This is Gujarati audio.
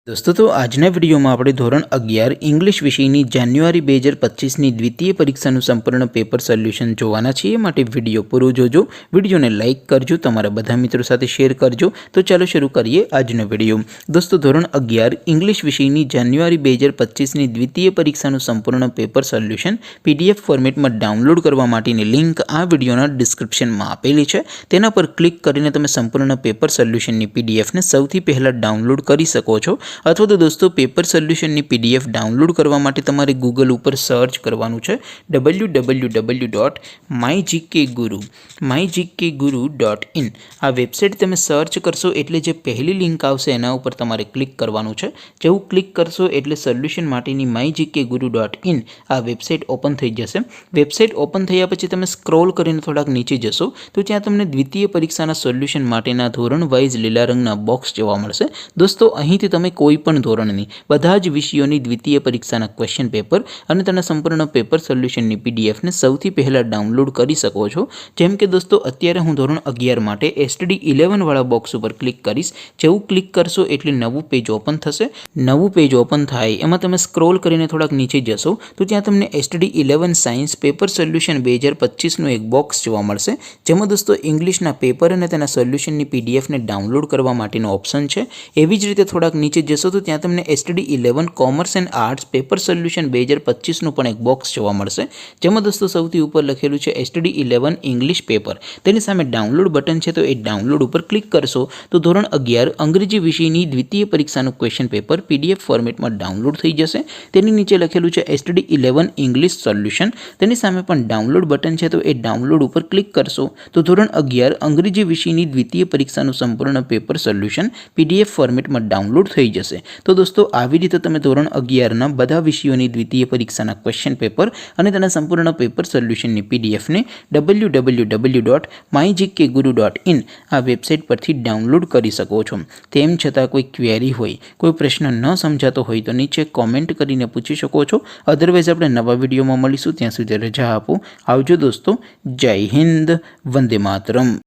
दोस्तों तो આજના વિડીયોમાં આપણે ધોરણ 11 ઇંગ્લિશ વિષયની જાન્યુઆરી 2025ની દ્વિતીય પરીક્ષાનું સંપૂર્ણ પેપર સોલ્યુશન જોવાના છીએ। માટે વિડીયો પૂરો જોજો, વિડીયોને લાઇક કરજો, તમારા બધા મિત્રો સાથે શેર કરજો। તો ચાલો શરૂ કરીએ આજનો વિડીયો। દોસ્તો ધોરણ 11 ઇંગ્લિશ વિષયની જાન્યુઆરી 2025ની દ્વિતીય પરીક્ષાનું સંપૂર્ણ પેપર સોલ્યુશન પીડીએફ ફોર્મેટમાં ડાઉનલોડ કરવા માટેની લિંક આ વિડીયોના ડિસ્ક્રિપ્શનમાં આપેલી છે। તેના પર ક્લિક કરીને તમે સંપૂર્ણ પેપર સોલ્યુશનની પીડીએફને સૌથી પહેલાં ડાઉનલોડ કરી શકો છો। अथवा तो दोस्तों पेपर सोल्यूशन पीडीएफ डाउनलॉड करवा माटे तमारे गूगल पर सर्च करवानुं छे www.mygkguru.in। आ वेबसाइट तमे सर्च करशो एटले जे पहली लिंक आवशे एना उपर तमारे क्लिक करवानुं छे। जेवुं क्लिक करशो एटले सोल्यूशन माटेनी mygkguru.in आ वेबसाइट ओपन थई जशे। वेबसाइट ओपन थया पछी तमे स्क्रॉल करीने थोड़ाक नीचे जशो तो त्यां तमने द्वितीय परीक्षाना सोल्यूशन माटेना धोरण वाइज लीला रंगना बॉक्स जोवा मळशे। दोस्तों અહીંથી તમે कोईपण ધોરણની બધા જ વિષયોની દ્વિતીય પરીક્ષાના ક્વેશ્ચન પેપર અને તેના સંપૂર્ણ પેપર સોલ્યુશનની પીડીએફને સૌથી પહેલાં ડાઉનલોડ કરી શકો છો। જેમ કે દોસ્તો અત્યારે હું ધોરણ 11 માટે એસટીડી 11 વાળા બોક્સ ઉપર ક્લિક કરીશ। જેવું ક્લિક કરશો એટલે નવું પેજ ઓપન થશે। નવું પેજ ઓપન થાય એમાં તમે સ્ક્રોલ કરીને થોડાક નીચે જશો તો ત્યાં તમને એસટીડી 11 સાયન્સ પેપર સોલ્યુશન 2025નું એક બોક્સ જોવા મળશે, જેમાં દોસ્તો ઇંગ્લિશના પેપર અને તેના સોલ્યુશનની પીડીએફને ડાઉનલોડ કરવા માટેનો ઓપ્શન છે। એવી જ રીતે થોડાક નીચે जशो तो त्यां तमने STD 11 commerce and arts paper solution 2025 पण एक बॉक्स जोवा मळशे, जेमां दोस्तों सौथी उपर लखेलुं छे एसटीडी 11 इंग्लिश पेपर। तेनी सामे डाउनलॉड बटन छे तो ए डाउनलॉड उपर क्लिक करशो तो धोरण 11 अंग्रेजी विषयनी द्वितीय परीक्षानुं क्वेश्चन पेपर पीडीएफ फॉर्मेटमां डाउनलॉड थई जशे। तेनी नीचे लखेलुं छे एसटीडी 11 इंग्लिश सोल्यूशन। तेनी सामे पण डाउनलॉड बटन छे तो ए डाउनलॉड उपर क्लिक करशो तो धोरण 11 अंग्रेजी विषयनी द्वितीय परीक्षानुं संपूर्ण पेपर सोल्यूशन पीडीएफ फॉर्मेटमां डाउनलॉड थई जशे। तो दोस्तों આવી રીતે તમે ધોરણ 11ના બધા વિષયોની દ્વિતીય પરીક્ષાના ક્વેશ્ચન પેપર અને તેના સંપૂર્ણ પેપર સોલ્યુશનની પીડીએફને www.mygkguru.in આ વેબસાઇટ પરથી ડાઉનલોડ કરી શકો છો। તેમ છતાં કોઈ ક્વેરી હોય, કોઈ પ્રશ્ન ન સમજાતો હોય તો નીચે કોમેન્ટ કરીને પૂછી શકો છો। અધરવાઇઝ આપણે નવા વિડીયોમાં મળીશું, ત્યાં સુધી રજા આપો। આવજો દોસ્તો, જય હિન્દ, વંદે માતરમ।